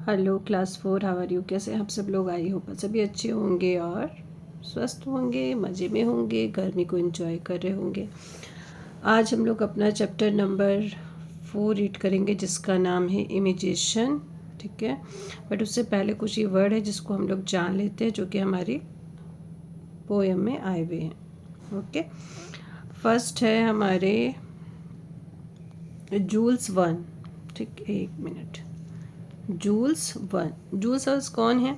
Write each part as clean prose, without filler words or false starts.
Hello class 4, how are you. कैसे आप सब लोग? आई होप सभी अच्छे होंगे और स्वस्थ होंगे, मज़े में होंगे, गर्मी को एंजॉय कर रहे होंगे। आज हम लोग अपना चैप्टर नंबर 4 रीड करेंगे जिसका नाम है इमेजिशन। ठीक है, बट उससे पहले कुछ ये वर्ड है जिसको हम लोग जान लेते हैं जो कि हमारी पोएम में आए हुए हैं। ओके, फर्स्ट है हमारे जूल्स वन। ठीक, एक minute. Jules Verne, Jules Verne कौन है?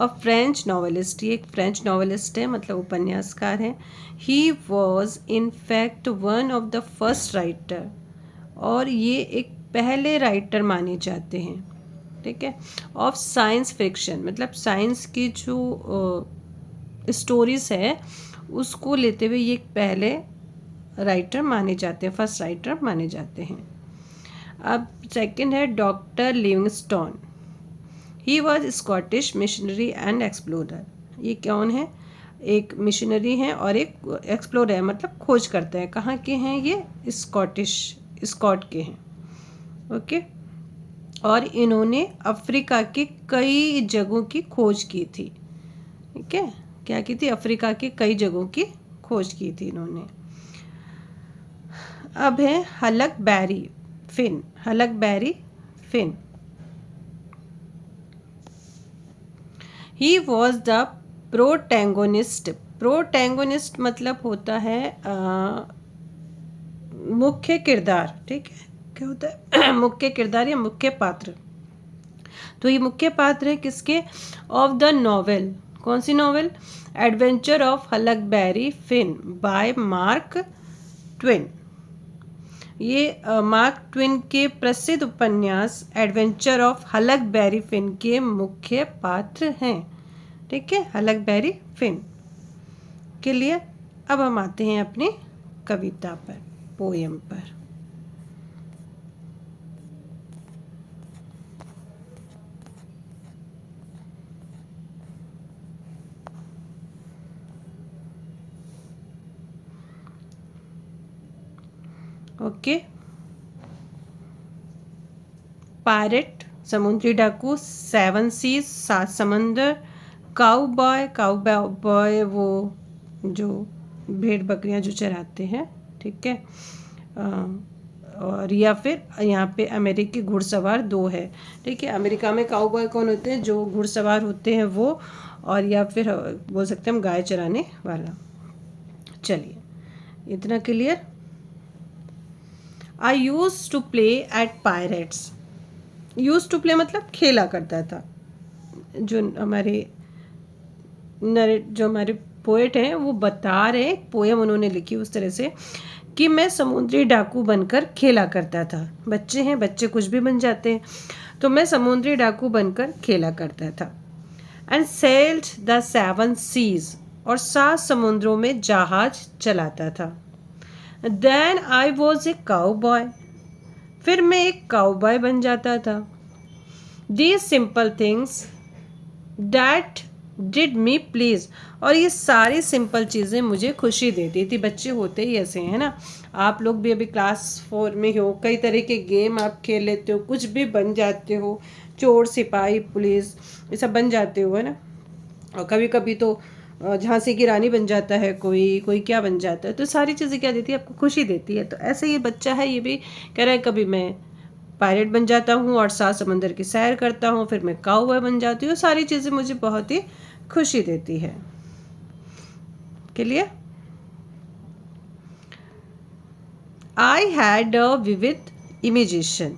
A French novelist. ये एक फ्रेंच नॉवेलिस्ट है, मतलब उपन्यासकार है। He was in fact one of the first writer, और ये एक पहले राइटर माने जाते हैं। ठीक है, ऑफ साइंस फिक्शन, मतलब साइंस की जो स्टोरीज है उसको लेते हुए ये एक पहले राइटर माने जाते हैं, फर्स्ट राइटर माने जाते हैं। अब सेकंड है doctor Livingstone. He was Scottish missionary and explorer. ये कौन है? एक मिशनरी हैं और एक एक्सप्लोरर है, मतलब खोज करते हैं। कहाँ के हैं ये? स्कॉट के हैं। ओके, और इन्होंने अफ्रीका के कई जगहों की खोज की थी। ठीक है, क्या की थी? अफ्रीका के कई जगहों की खोज की थी इन्होंने। अब है Huckleberry Finn. Huckleberry Finn, he was the protagonist. Protagonist मतलब होता है मुख्य किरदार। ठीक है, क्या होता है? मुख्य किरदार या मुख्य पात्र। तो ये मुख्य पात्र है किसके? Of the novel. कौन सी novel? Adventure of Huckleberry Finn by Mark Twain. ये मार्क ट्वेन के प्रसिद्ध उपन्यास एडवेंचर ऑफ हलकबेरी फिन के मुख्य पात्र हैं। ठीक है, हलकबेरी फिन के लिए। अब हम आते हैं अपनी कविता पर, पोएम पर। ओके, पायरेट समुद्री डाकू, 7 सीज 7 समंदर, काउ बॉय। काउ बॉय वो जो भेड़ बकरियां जो चराते हैं। ठीक है, और या फिर यहाँ पे अमेरिकी घुड़सवार 2 है। ठीक है, अमेरिका में काउ बॉय कौन होते हैं? जो घुड़सवार होते हैं वो, और या फिर बोल सकते हैं हम गाय चराने वाला। चलिए, इतना clear. I use to play at pirates. Use to play मतलब खेला करता था। जो हमारे पोएट हैं वो बता रहे, पोएम उन्होंने लिखी उस तरह से कि मैं समुद्री डाकू बनकर खेला करता था। बच्चे हैं, बच्चे कुछ भी बन जाते हैं। तो मैं समुद्री डाकू बनकर खेला करता था। एंड सेल्ड द 7 सीज, और 7 समुद्रों में जहाज चलाता था। Then I was a cowboy, फिर मैं एक काउ बॉय बन जाता था। These simple things that did me please, और ये सारी सिंपल चीज़ें मुझे खुशी देती थी। बच्चे होते ही ऐसे हैं ना। आप लोग भी अभी क्लास 4 में हो, कई तरह के गेम आप खेल लेते हो, कुछ भी बन जाते हो, चोर सिपाही पुलिस ये सब बन जाते हो, है ना। और कभी कभी तो झांसी की रानी बन जाता है, कोई कोई क्या बन जाता है। तो सारी चीज़ें क्या देती है? आपको खुशी देती है। तो ऐसे ये बच्चा है, ये भी कह रहा है कभी मैं पायलट बन जाता हूँ और 7 समंदर की सैर करता हूँ, फिर मैं काउबॉय बन जाती हूँ। सारी चीज़ें मुझे बहुत ही खुशी देती है। Clear? I had a vivid imagination.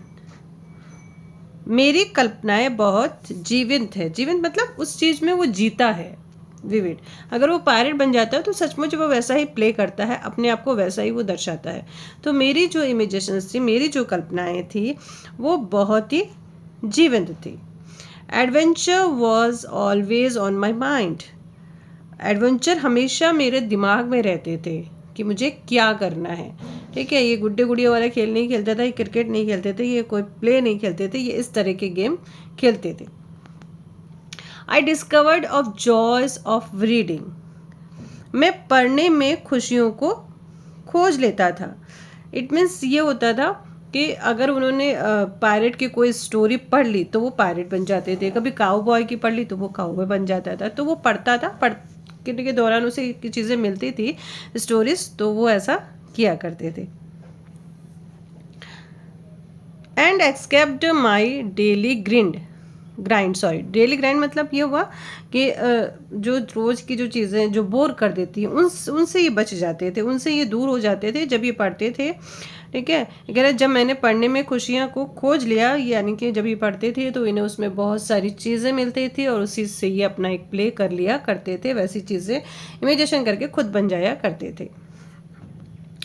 मेरी कल्पनाएं बहुत जीवंत है। जीवंत मतलब उस चीज़ में वो जीता है। विविड, अगर वो पायलट बन जाता है तो सचमुच वो वैसा ही प्ले करता है, अपने आप को वैसा ही वो दर्शाता है। तो मेरी जो इमेजिनेशंस थी, मेरी जो कल्पनाएं थी, वो बहुत ही जीवंत थी। Adventure was always on my mind. Adventure हमेशा मेरे दिमाग में रहते थे कि मुझे क्या करना है। ठीक है, ये गुड्डे गुड़िया वाला खेल नहीं खेलता था, ये क्रिकेट नहीं खेलते थे, ये कोई प्ले नहीं खेलते थे, ये इस तरह के गेम खेलते थे। I discovered of joys of reading. मैं पढ़ने में खुशियों को खोज लेता था। इट मीन्स ये होता था कि अगर उन्होंने पायरेट की कोई स्टोरी पढ़ ली तो वो पायरेट बन जाते थे, कभी काउबॉय की पढ़ ली तो वो काउबॉय बन जाता था। तो वो पढ़ता था, पढ़ने के दौरान उसे चीज़ें मिलती थी स्टोरीज, तो वो ऐसा किया करते थे। And except my daily daily grind मतलब ये हुआ कि जो रोज़ की जो चीज़ें जो बोर कर देती हैं उनसे ये बच जाते थे, उनसे ये दूर हो जाते थे जब ये पढ़ते थे। ठीक है, कह रहे जब मैंने पढ़ने में खुशियाँ को खोज लिया, यानी कि जब ये पढ़ते थे तो इन्हें उसमें बहुत सारी चीज़ें मिलती थी और उसी से ये अपना एक प्ले कर लिया करते थे, वैसी चीज़ें इमेजिनेशन करके खुद बन जाया करते थे।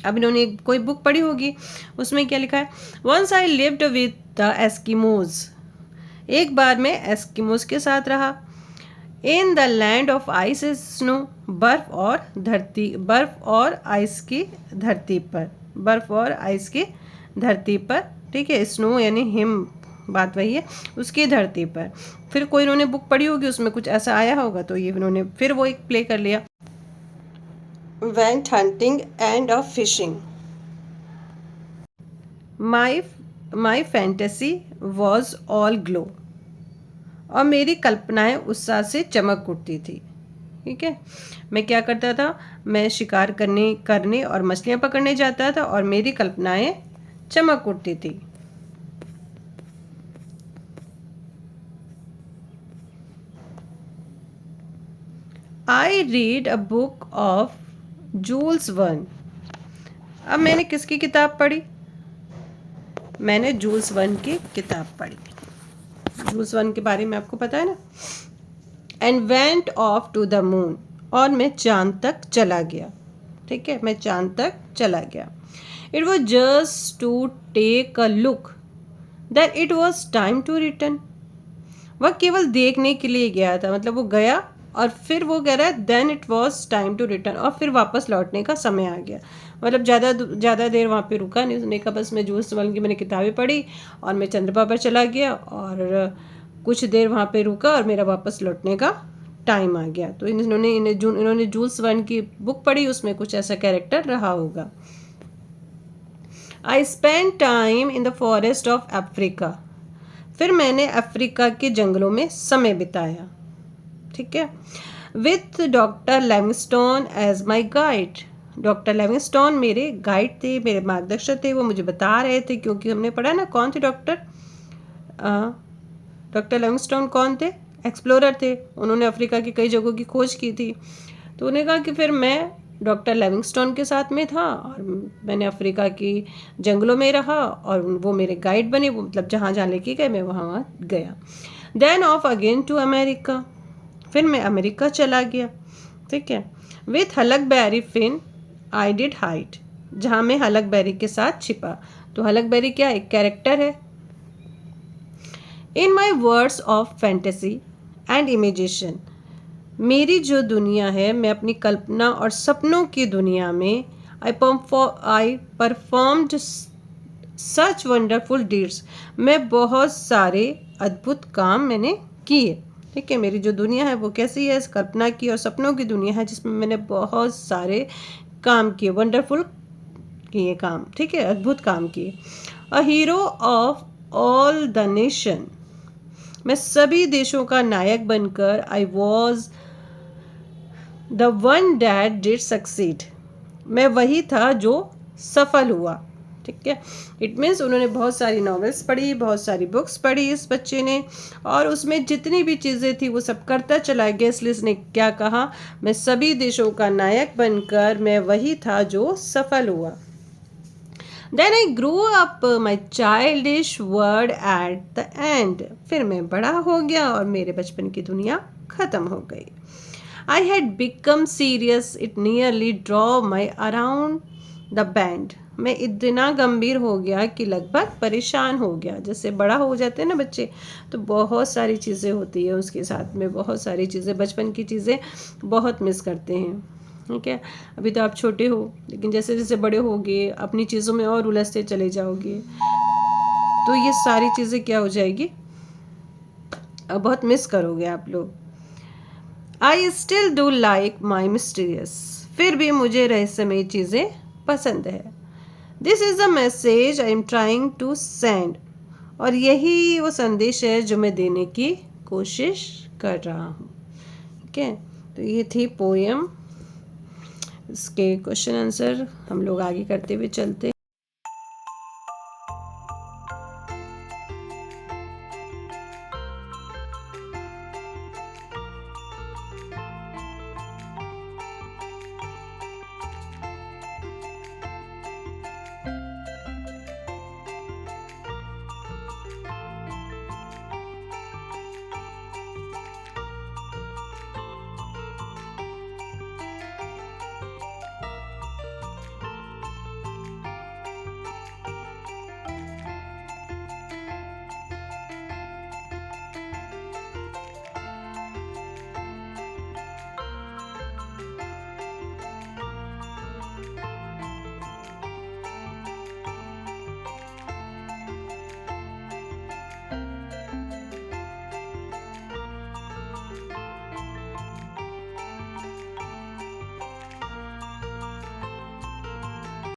अब इन्होंने कोई बुक पढ़ी होगी, उसमें क्या लिखा है, once I lived with the Eskimos, एक बार मैं एस्किमोज के साथ रहा, in the land of ice snow, बर्फ और आइस की धरती पर, ठीक है, स्नो यानी हिम, बात वही है, उसकी धरती पर। फिर कोई इन्होंने बुक पढ़ी होगी, उसमें कुछ ऐसा आया होगा तो ये इन्होंने फिर वो एक प्ले कर लिया। went hunting and of fishing. My fantasy was all glow. और मेरी कल्पनाएं उत्साह से चमक उठती थी। ठीक है, मैं क्या करता था, मैं शिकार करने और मछलियां पकड़ने जाता था और मेरी कल्पनाएं चमक उठती थी। I read a book of Jules Verne. अब मैंने किसकी किताब पढ़ी, मैंने जूल्स वर्न की किताब पढ़ी। जूल्स वर्न के बारे में आपको पता है ना। And went off to the moon, और मैं चांद तक चला गया। ठीक है, मैं चांद तक चला गया। It was just to take a look, then it was time to return. वह केवल देखने के लिए गया था, मतलब वो गया और फिर वो कह रहा है then it was time to return, और फिर वापस लौटने का समय आ गया। मतलब ज़्यादा देर वहाँ पे रुका नहीं, उसने कहा बस मैं जूल्स वर्न की मैंने किताबें पढ़ी और मैं चंद्रमा पर चला गया और कुछ देर वहाँ पे रुका और मेरा वापस लौटने का टाइम आ गया। तो इन्होंने जूल्स वर्न की बुक पढ़ी, उसमें कुछ ऐसा कैरेक्टर रहा होगा। I spend time in the forest of Africa, फिर मैंने अफ्रीका के जंगलों में समय बिताया। ठीक है, with Doctor Livingstone as my guide. Doctor Livingstone मेरे गाइड थे, मेरे मार्गदर्शक थे, वो मुझे बता रहे थे, क्योंकि हमने पढ़ा ना कौन थे डॉक्टर लिविंगस्टोन कौन थे, एक्सप्लोरर थे, उन्होंने अफ्रीका की कई जगहों की खोज की थी। तो उन्होंने कहा कि फिर मैं डॉक्टर लिविंगस्टोन के साथ में था और मैंने अफ्रीका की जंगलों में रहा और वो मेरे गाइड बने, वो मतलब जहाँ जहाँ लेके गए मैं वहाँ गया। Then off again to America, फिर मैं अमेरिका चला गया। ठीक है, with Huckleberry Finn I did hide, जहाँ मैं हलकबेरी के साथ छिपा। तो हलकबेरी क्या, एक कैरेक्टर है। In my words of fantasy and imagination, मेरी जो दुनिया है, मैं अपनी कल्पना और सपनों की दुनिया में आई परफॉर्म्ड सच वंडरफुल डीड्स, मैं बहुत सारे अद्भुत काम मैंने किए। ठीक है, मेरी जो दुनिया है वो कैसी है, कल्पना की और सपनों की दुनिया है जिसमें मैंने बहुत सारे काम किए, वंडरफुल किए काम। ठीक है, अद्भुत काम किए। A hero of all the nation, मैं सभी देशों का नायक बनकर I was the one that did succeed, मैं वही था जो सफल हुआ। ठीक है, इट मीन्स उन्होंने बहुत सारी नॉवेल्स पढ़ी, बहुत सारी बुक्स पढ़ी इस बच्चे ने, और उसमें जितनी भी चीज़ें थी वो सब करता चला गया। इसलिए इसने क्या कहा, मैं सभी देशों का नायक बनकर मैं वही था जो सफल हुआ। Then I grew up my childish world at the end, फिर मैं बड़ा हो गया और मेरे बचपन की दुनिया ख़त्म हो गई। I had become serious, it nearly drove my around the bend, मैं इतना गंभीर हो गया कि लगभग परेशान हो गया। जैसे बड़ा हो जाते हैं ना बच्चे, तो बहुत सारी चीज़ें होती है उसके साथ में, बहुत सारी चीज़ें, बचपन की चीज़ें बहुत मिस करते हैं। ठीक है, अभी तो आप छोटे हो, लेकिन जैसे जैसे बड़े होगे अपनी चीज़ों में और उलझते चले जाओगे तो ये सारी चीज़ें क्या हो जाएगी, अब बहुत मिस करोगे आप लोग। I still do like my mysterious, फिर भी मुझे रहस्यमयी चीज़ें पसंद है। This is the message I am trying to send. और यही वो संदेश है जो मैं देने की कोशिश कर रहा हूँ। ठीक है, तो ये थी पोएम। इसके क्वेश्चन आंसर हम लोग आगे करते हुए चलते